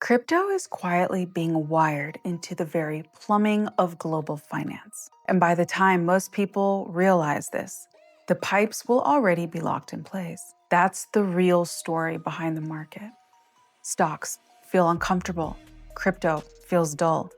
Crypto is quietly being wired into the very plumbing of global finance. And by the time most people realize this, the pipes will already be locked in place. That's the real story behind the market. Stocks feel uncomfortable. Crypto feels dull.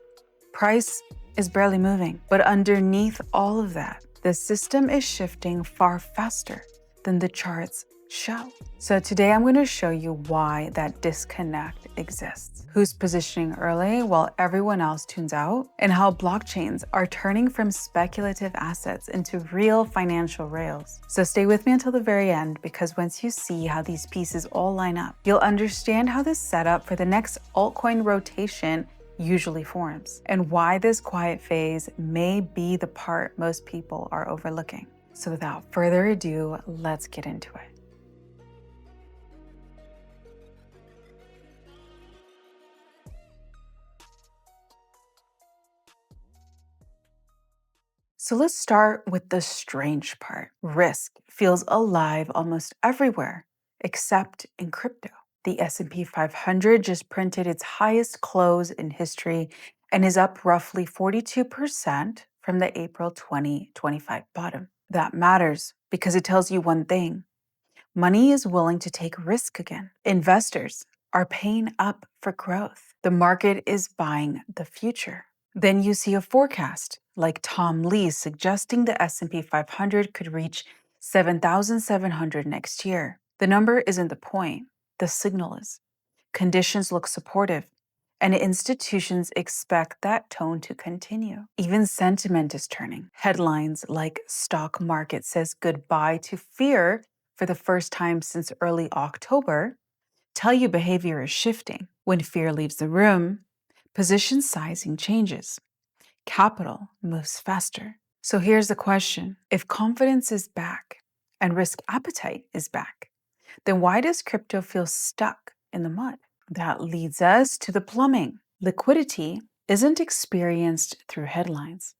Price is barely moving. But underneath all of that, the system is shifting far faster than the charts show. So today I'm going to show you why that disconnect exists, who's positioning early while everyone else tunes out, and how blockchains are turning from speculative assets into real financial rails. So stay with me until the very end, because once you see how these pieces all line up, you'll understand how this setup for the next altcoin rotation usually forms, and why this quiet phase may be the part most people are overlooking. So without further ado, let's get into it. So let's start with the strange part. Risk feels alive almost everywhere, except in crypto. The S&P 500 just printed its highest close in history and is up roughly 42% from the April 2025 bottom. That matters because it tells you one thing. Money is willing to take risk again. Investors are paying up for growth. The market is buying the future. Then you see a forecast like Tom Lee suggesting the S&P 500 could reach 7,700 next year. The number isn't the point. The signal is. Conditions look supportive, and institutions expect that tone to continue. Even sentiment is turning. Headlines like "Stock market says goodbye to fear for the first time since early October" tell you behavior is shifting. When fear leaves the room, position sizing changes. Capital moves faster. So here's the question. If confidence is back and risk appetite is back, then why does crypto feel stuck in the mud? That leads us to the plumbing. Liquidity isn't experienced through headlines.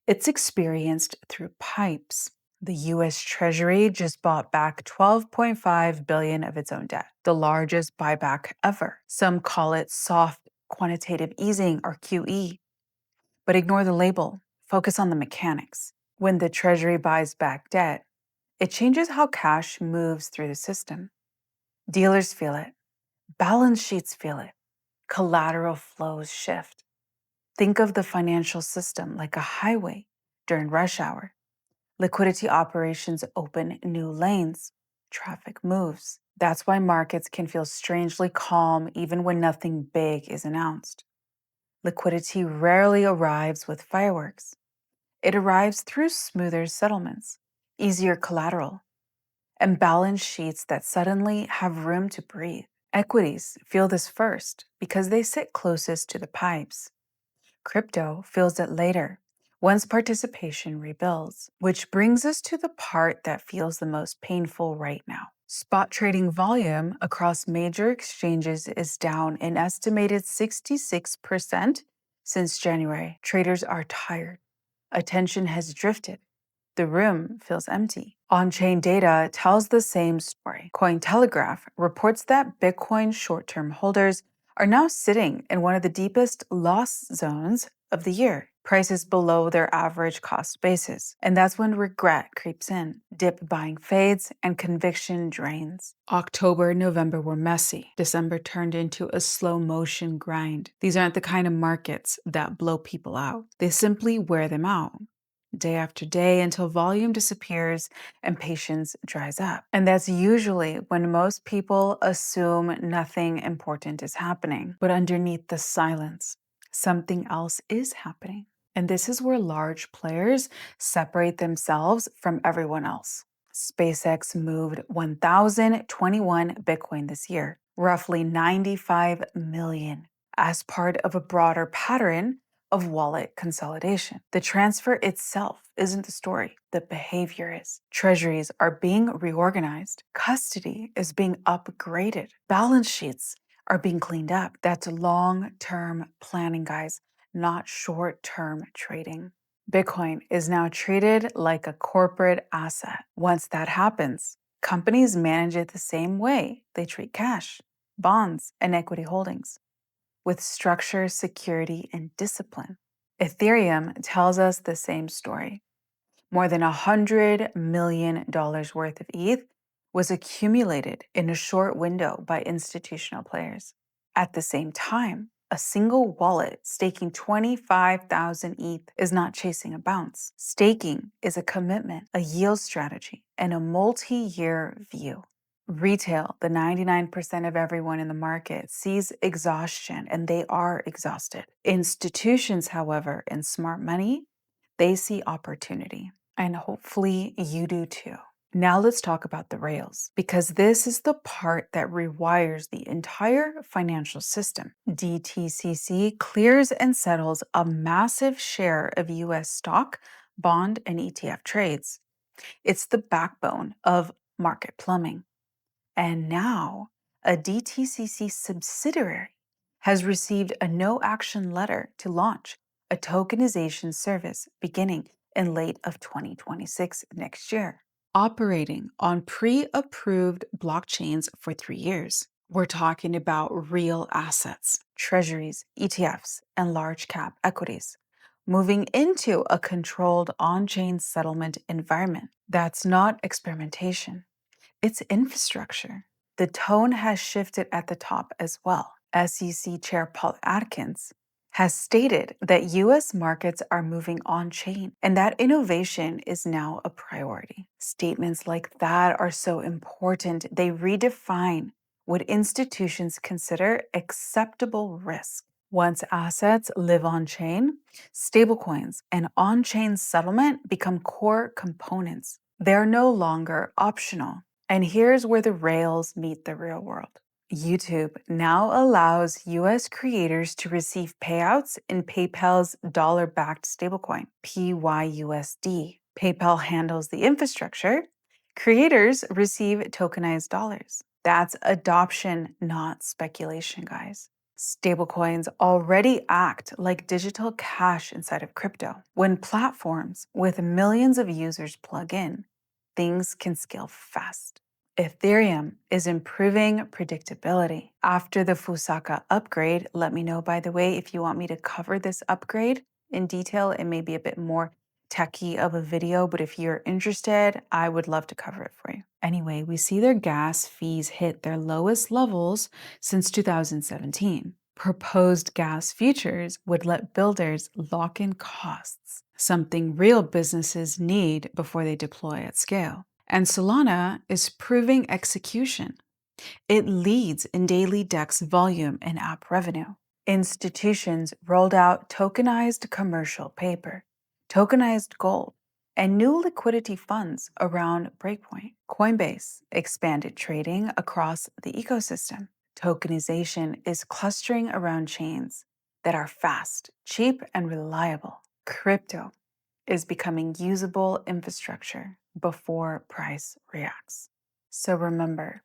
It's experienced through pipes. The US Treasury just bought back $12.5 billion of its own debt, the largest buyback ever. Some call it soft quantitative easing, or QE. But ignore the label. Focus on the mechanics. When the Treasury buys back debt, it changes how cash moves through the system. Dealers feel it. Balance sheets feel it. Collateral flows shift. Think of the financial system like a highway during rush hour. Liquidity operations open new lanes. Traffic moves. That's why markets can feel strangely calm even when nothing big is announced. Liquidity rarely arrives with fireworks. It arrives through smoother settlements, easier collateral, and balance sheets that suddenly have room to breathe. Equities feel this first because they sit closest to the pipes. Crypto feels it later, once participation rebuilds, which brings us to the part that feels the most painful right now. Spot trading volume across major exchanges is down an estimated 66% since January. Traders are tired. Attention has drifted. The room feels empty. On-chain data tells the same story. Cointelegraph reports that Bitcoin short-term holders are now sitting in one of the deepest loss zones of the year, prices below their average cost basis. And that's when regret creeps in, dip buying fades, and conviction drains. October and November were messy. December turned into a slow motion grind. These aren't the kind of markets that blow people out. They simply wear them out, day after day, until volume disappears and patience dries up. And that's usually when most people assume nothing important is happening. But underneath the silence, something else is happening. And this is where large players separate themselves from everyone else. SpaceX moved 1,021 Bitcoin this year, roughly 95 million, as part of a broader pattern of wallet consolidation. The transfer itself isn't the story, the behavior is. Treasuries are being reorganized. Custody is being upgraded. Balance sheets are being cleaned up. That's long-term planning, guys, not short-term trading. Bitcoin is now treated like a corporate asset. Once that happens, companies manage it the same way they treat cash, bonds, and equity holdings. with structure, security, and discipline. Ethereum tells us the same story. More than $100 million worth of ETH was accumulated in a short window by institutional players. At the same time, a single wallet staking 25,000 ETH is not chasing a bounce. Staking is a commitment, a yield strategy, and a multi-year view. Retail, the 99% of everyone in the market, sees exhaustion, and they are exhausted. Institutions, however, in smart money, they see opportunity. And hopefully you do too. Now let's talk about the rails, because this is the part that rewires the entire financial system. DTCC clears and settles a massive share of US stock, bond, and ETF trades. It's the backbone of market plumbing. And now, a DTCC subsidiary has received a no-action letter to launch a tokenization service beginning in late of 2026 next year, operating on pre-approved blockchains for 3 years. We're talking about real assets, treasuries, ETFs, and large cap equities, moving into a controlled on-chain settlement environment. That's not experimentation. It's infrastructure. The tone has shifted at the top as well. SEC Chair Paul Atkins has stated that US markets are moving on chain and that innovation is now a priority. Statements like that are so important. They redefine what institutions consider acceptable risk. Once assets live on chain, stablecoins and on chain settlement become core components. They're no longer optional. And here's where the rails meet the real world. YouTube now allows US creators to receive payouts in PayPal's dollar-backed stablecoin, PYUSD. PayPal handles the infrastructure. Creators receive tokenized dollars. That's adoption, not speculation, guys. Stablecoins already act like digital cash inside of crypto. When platforms with millions of users plug in, things can scale fast. Ethereum is improving predictability. After the Fusaka upgrade, let me know, by the way, if you want me to cover this upgrade in detail. It may be a bit more techy of a video, but if you're interested, I would love to cover it for you. Anyway, we see their gas fees hit their lowest levels since 2017. Proposed gas futures would let builders lock in costs, something real businesses need before they deploy at scale. And Solana is proving execution. It leads in daily DEX volume and app revenue. Institutions rolled out tokenized commercial paper, tokenized gold, and new liquidity funds around Breakpoint. Coinbase expanded trading across the ecosystem. Tokenization is clustering around chains that are fast, cheap, and reliable. Crypto is becoming usable infrastructure before price reacts. So remember,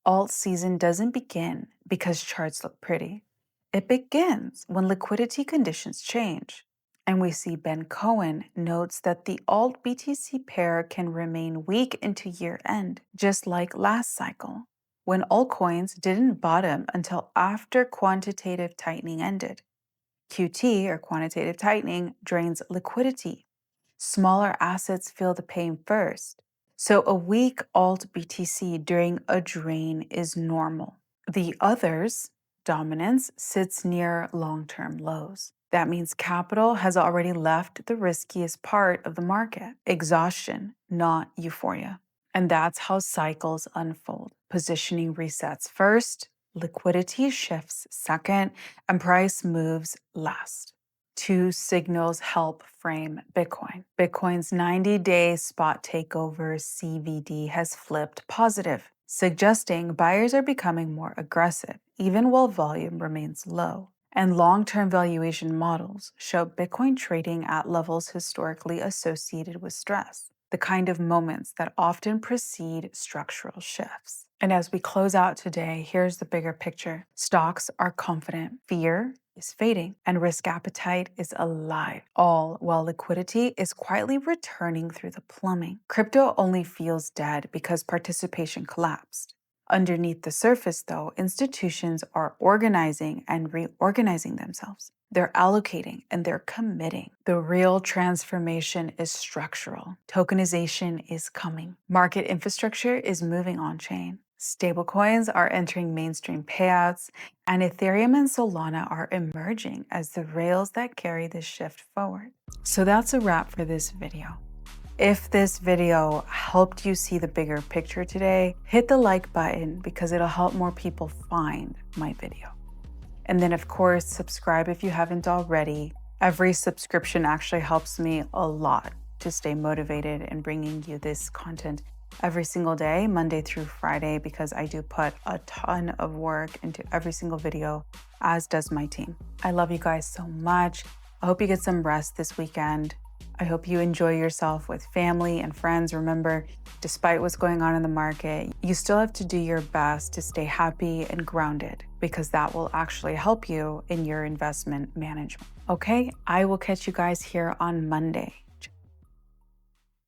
Altseason doesn't begin because charts look pretty. It begins when liquidity conditions change. And we see Ben Cohen notes that the alt BTC pair can remain weak into year end, just like last cycle, when altcoins didn't bottom until after quantitative tightening ended. QT, or quantitative tightening, drains liquidity. Smaller assets feel the pain first. So a weak alt BTC during a drain is normal. The others, dominance, sits near long-term lows. That means capital has already left the riskiest part of the market. Exhaustion, not euphoria. And that's how cycles unfold. Positioning resets first, liquidity shifts second, and price moves last. Two signals help frame Bitcoin. Bitcoin's 90-day spot takeover CVD has flipped positive, suggesting buyers are becoming more aggressive, even while volume remains low. And long-term valuation models show Bitcoin trading at levels historically associated with stress, the kind of moments that often precede structural shifts. And as we close out today, here's the bigger picture. Stocks are confident. Fear is fading, and risk appetite is alive, all while liquidity is quietly returning through the plumbing. Crypto only feels dead because participation collapsed. Underneath the surface, though, institutions are organizing and reorganizing themselves. They're allocating and they're committing. The real transformation is structural. Tokenization is coming. Market infrastructure is moving on chain. Stablecoins are entering mainstream payouts, and Ethereum and Solana are emerging as the rails that carry this shift forward. So that's a wrap for this video. If this video helped you see the bigger picture today, hit the like button because it'll help more people find my video. And then of course, subscribe if you haven't already. Every subscription actually helps me a lot to stay motivated and bringing you this content every single day, Monday through Friday, because I do put a ton of work into every single video, as does my team. I love you guys so much. I hope you get some rest this weekend. I hope you enjoy yourself with family and friends. Remember, despite what's going on in the market, you still have to do your best to stay happy and grounded because that will actually help you in your investment management. Okay, I will catch you guys here on Monday.